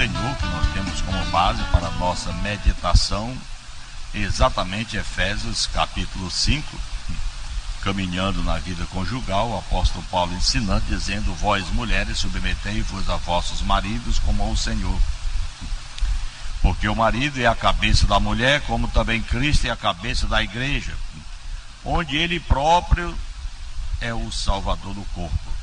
Senhor que nós temos como base para a nossa meditação, exatamente Efésios capítulo 5, caminhando na vida conjugal, o apóstolo Paulo ensinando, dizendo: vós mulheres, submetei-vos a vossos maridos como ao Senhor. Porque o marido é a cabeça da mulher, como também Cristo é a cabeça da igreja, onde ele próprio é o salvador do corpo.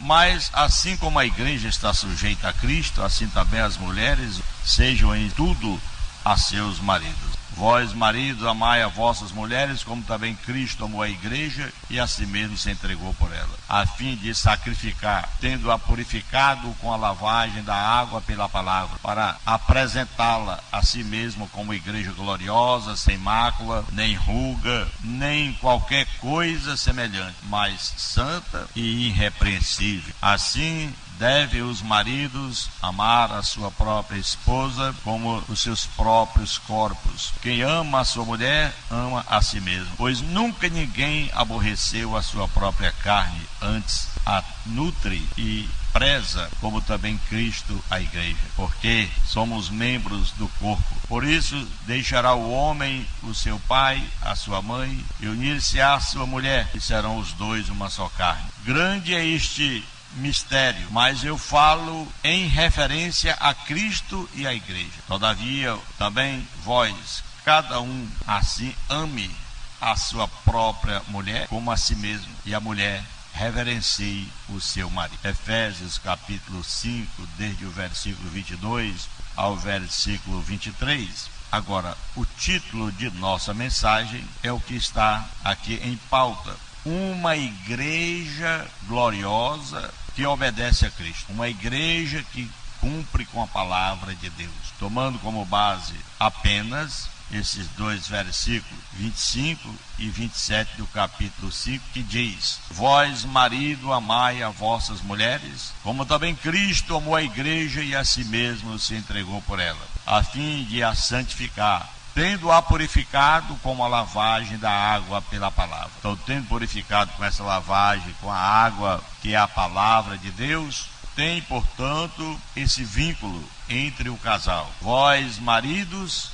Mas assim como a igreja está sujeita a Cristo, assim também as mulheres sejam em tudo a seus maridos. Vós, maridos, amai a vossas mulheres, como também Cristo amou a igreja e a si mesmo se entregou por ela, a fim de sacrificar, tendo-a purificado com a lavagem da água pela palavra, para apresentá-la a si mesmo como igreja gloriosa, sem mácula, nem ruga, nem qualquer coisa semelhante, mas santa e irrepreensível. Assim devem os maridos amar a sua própria esposa como os seus próprios corpos. Quem ama a sua mulher, ama a si mesmo. Pois nunca ninguém aborreceu a sua própria carne, antes a nutre e preza, como também Cristo a igreja, porque somos membros do corpo. Por isso deixará o homem o seu pai, a sua mãe, e unir-se à sua mulher, e serão os dois uma só carne. Grande é este mistério, mas eu falo em referência a Cristo e a igreja. Todavia, também vós, cada um assim ame a sua própria mulher como a si mesmo, e a mulher reverencie o seu marido. Efésios capítulo 5, desde o versículo 22 ao versículo 23. Agora, o título de nossa mensagem é o que está aqui em pauta: uma igreja gloriosa que obedece a Cristo, uma igreja que cumpre com a palavra de Deus, tomando como base apenas esses dois versículos 25 e 27 do capítulo 5, que diz: vós, marido, amai a vossas mulheres, como também Cristo amou a igreja e a si mesmo se entregou por ela, a fim de a santificar, tendo-a purificado com a lavagem da água pela palavra. Então, tendo purificado com essa lavagem, com a água que é a palavra de Deus, tem, portanto, esse vínculo entre o casal. Vós, maridos,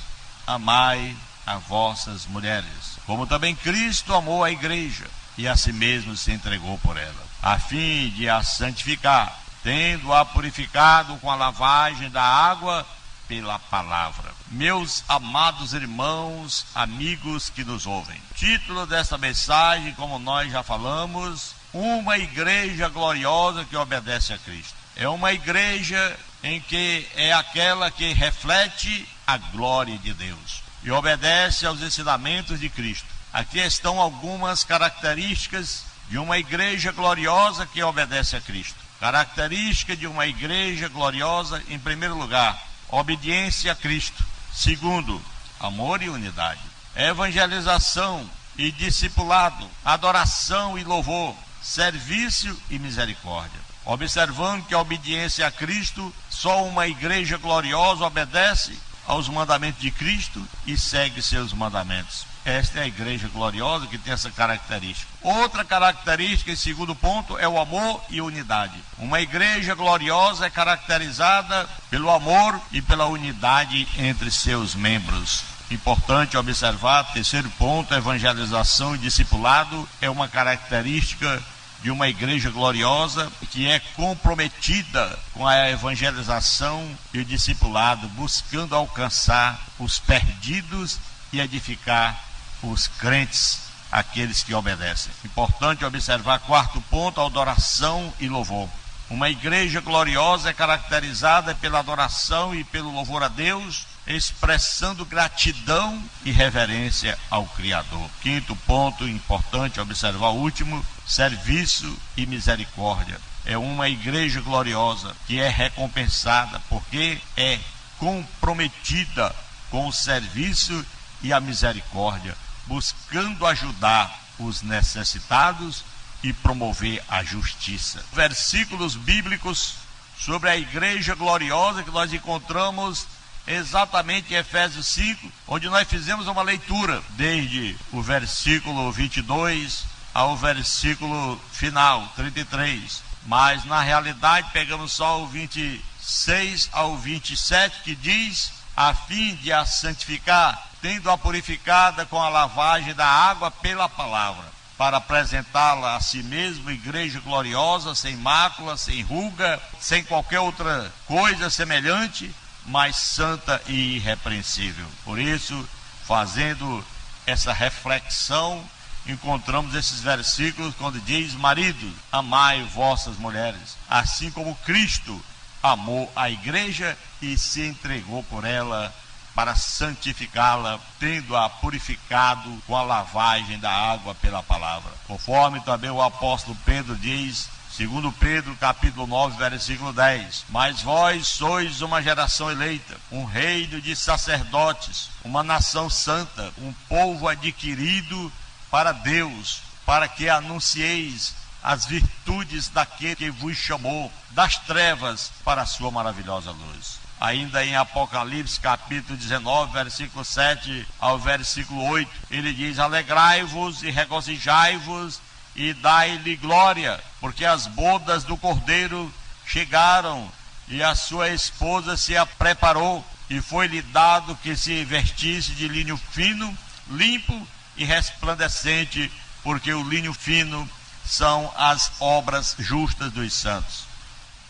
amai a vossas mulheres, como também Cristo amou a igreja e a si mesmo se entregou por ela, a fim de a santificar, tendo-a purificado com a lavagem da água pela palavra. Meus amados irmãos, amigos que nos ouvem, título desta mensagem, como nós já falamos: uma igreja gloriosa que obedece a Cristo. É uma igreja em que é aquela que reflete a glória de Deus e obedece aos ensinamentos de Cristo. Aqui estão algumas características de uma igreja gloriosa que obedece a Cristo. Característica de uma igreja gloriosa: em primeiro lugar, obediência a Cristo. Segundo, amor e unidade. Evangelização e discipulado. Adoração e louvor. Serviço e misericórdia. Observando que a obediência a Cristo, só uma igreja gloriosa obedece aos mandamentos de Cristo e segue seus mandamentos. Esta é a igreja gloriosa que tem essa característica. Outra característica, em segundo ponto, é o amor e unidade. Uma igreja gloriosa é caracterizada pelo amor e pela unidade entre seus membros. Importante observar, terceiro ponto, evangelização e discipulado é uma característica de uma igreja gloriosa que é comprometida com a evangelização e o discipulado, buscando alcançar os perdidos e edificar os crentes, aqueles que obedecem. Importante observar, quarto ponto, a adoração e louvor. Uma igreja gloriosa é caracterizada pela adoração e pelo louvor a Deus, expressando gratidão e reverência ao Criador. Quinto ponto, importante observar, o último, serviço e misericórdia. É uma igreja gloriosa que é recompensada porque é comprometida com o serviço e a misericórdia, buscando ajudar os necessitados e promover a justiça. Versículos bíblicos sobre a igreja gloriosa que nós encontramos exatamente em Efésios 5, onde nós fizemos uma leitura desde o versículo 22 ao versículo final, 33. Mas na realidade pegamos só o 25 6 ao 27, que diz: a fim de a santificar, tendo-a purificada com a lavagem da água pela palavra, para apresentá-la a si mesmo, igreja gloriosa, sem mácula, sem ruga, sem qualquer outra coisa semelhante, mas santa e irrepreensível. Por isso, fazendo essa reflexão, encontramos esses versículos quando diz: maridos, amai vossas mulheres, assim como Cristo amou a igreja e se entregou por ela para santificá-la, tendo-a purificado com a lavagem da água pela palavra. Conforme também o apóstolo Pedro diz, 2 Pedro capítulo 9, versículo 10: mas vós sois uma geração eleita, um reino de sacerdotes, uma nação santa, um povo adquirido para Deus, para que anuncieis as virtudes daquele que vos chamou das trevas para a sua maravilhosa luz. Ainda em Apocalipse capítulo 19, versículo 7 ao versículo 8, ele diz: alegrai-vos e regozijai-vos e dai-lhe glória, porque as bodas do Cordeiro chegaram e a sua esposa se a preparou, e foi-lhe dado que se vestisse de linho fino, limpo e resplandecente, porque o linho fino são as obras justas dos santos.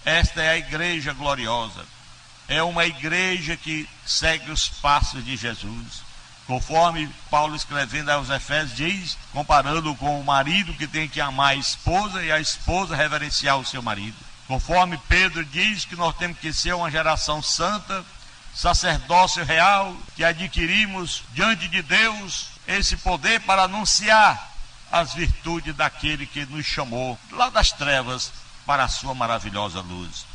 Esta é a igreja gloriosa, é uma igreja que segue os passos de Jesus, conforme Paulo escrevendo aos Efésios diz, comparando com o marido que tem que amar a esposa e a esposa reverenciar o seu marido. Conforme Pedro diz que nós temos que ser uma geração santa, sacerdócio real, que adquirimos diante de Deus esse poder para anunciar as virtudes daquele que nos chamou lá das trevas para a sua maravilhosa luz.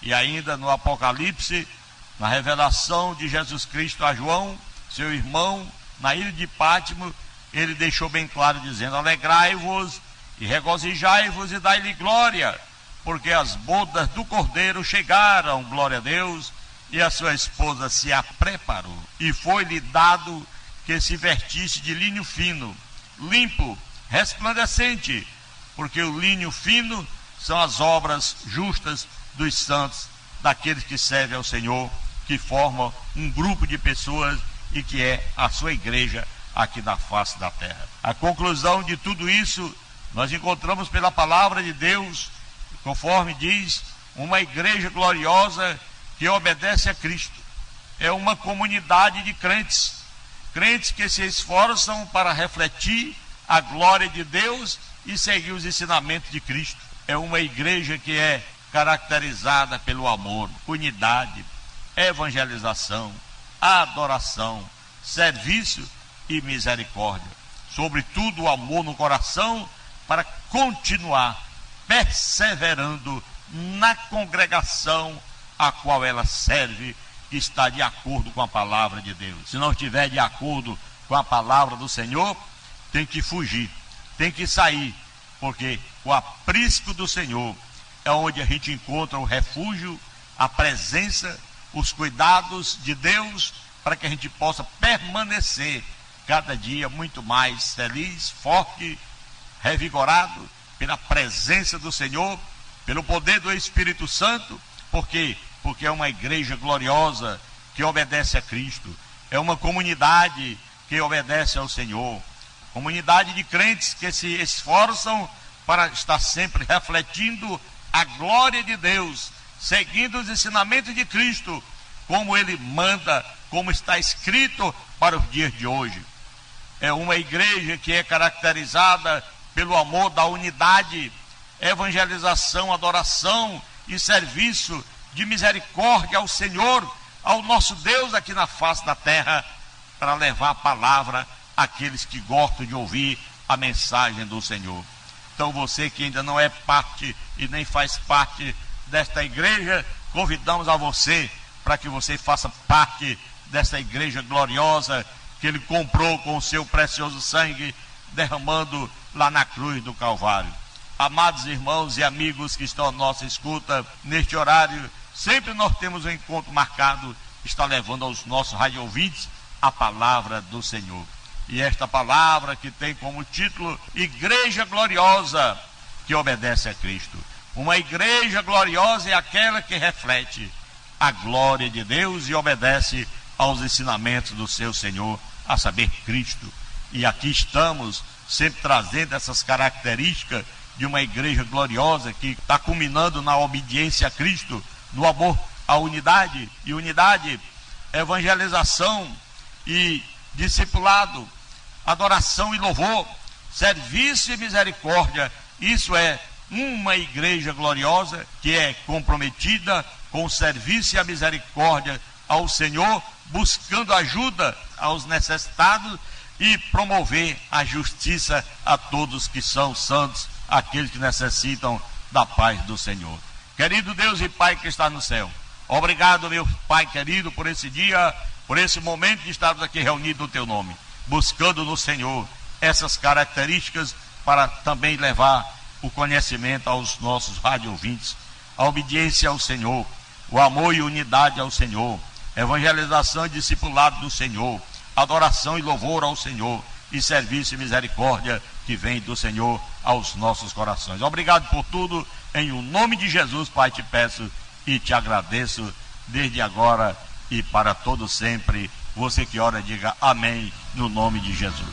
E ainda no Apocalipse, na revelação de Jesus Cristo a João, seu irmão, na ilha de Pátimo, ele deixou bem claro dizendo: alegrai-vos e regozijai-vos e dai-lhe glória, porque as bodas do Cordeiro chegaram, glória a Deus, e a sua esposa se a preparou, e foi-lhe dado que se vestisse de linho fino, limpo, resplandecente, porque o linho fino são as obras justas dos santos, daqueles que servem ao Senhor, que formam um grupo de pessoas e que é a sua igreja aqui na face da terra. A conclusão de tudo isso nós encontramos pela palavra de Deus, conforme diz, uma igreja gloriosa que obedece a Cristo. É uma comunidade de crentes, crentes que se esforçam para refletir a glória de Deus e seguir os ensinamentos de Cristo. É uma igreja que é caracterizada pelo amor, unidade, evangelização, adoração, serviço e misericórdia. Sobretudo o amor no coração, para continuar perseverando na congregação a qual ela serve, que está de acordo com a palavra de Deus. Se não estiver de acordo com a palavra do Senhor, tem que fugir, tem que sair, porque o aprisco do Senhor é onde a gente encontra o refúgio, a presença, os cuidados de Deus, para que a gente possa permanecer cada dia muito mais feliz, forte, revigorado pela presença do Senhor, pelo poder do Espírito Santo. Por quê? Porque é uma igreja gloriosa que obedece a Cristo, é uma comunidade que obedece ao Senhor, comunidade de crentes que se esforçam para estar sempre refletindo a glória de Deus, seguindo os ensinamentos de Cristo, como Ele manda, como está escrito para os dias de hoje. É uma igreja que é caracterizada pelo amor da unidade, evangelização, adoração e serviço de misericórdia ao Senhor, ao nosso Deus aqui na face da terra, para levar a palavra àqueles que gostam de ouvir a mensagem do Senhor. Então você que ainda não é parte e nem faz parte desta igreja, convidamos a você para que você faça parte dessa igreja gloriosa que Ele comprou com o seu precioso sangue, derramando lá na cruz do Calvário. Amados irmãos e amigos que estão à nossa escuta, neste horário, sempre nós temos um encontro marcado, está levando aos nossos radioouvintes a palavra do Senhor. E esta palavra que tem como título Igreja Gloriosa que obedece a Cristo. Uma igreja gloriosa é aquela que reflete a glória de Deus e obedece aos ensinamentos do seu Senhor, a saber, Cristo. E aqui estamos sempre trazendo essas características de uma igreja gloriosa que está culminando na obediência a Cristo, no amor à unidade, e unidade, evangelização e discipulado, adoração e louvor, serviço e misericórdia. Isso é uma igreja gloriosa que é comprometida com o serviço e a misericórdia ao Senhor, buscando ajuda aos necessitados e promover a justiça a todos que são santos, aqueles que necessitam da paz do Senhor. Querido Deus e Pai que está no céu, obrigado, meu Pai querido, por esse dia, por esse momento de estarmos aqui reunidos no Teu nome, buscando no Senhor essas características para também levar o conhecimento aos nossos rádio-ouvintes, a obediência ao Senhor, o amor e unidade ao Senhor, evangelização e discipulado do Senhor, adoração e louvor ao Senhor, e serviço e misericórdia que vem do Senhor aos nossos corações. Obrigado por tudo, em o nome de Jesus, Pai, te peço e te agradeço desde agora e para todo sempre. Você que ora, diga amém no nome de Jesus.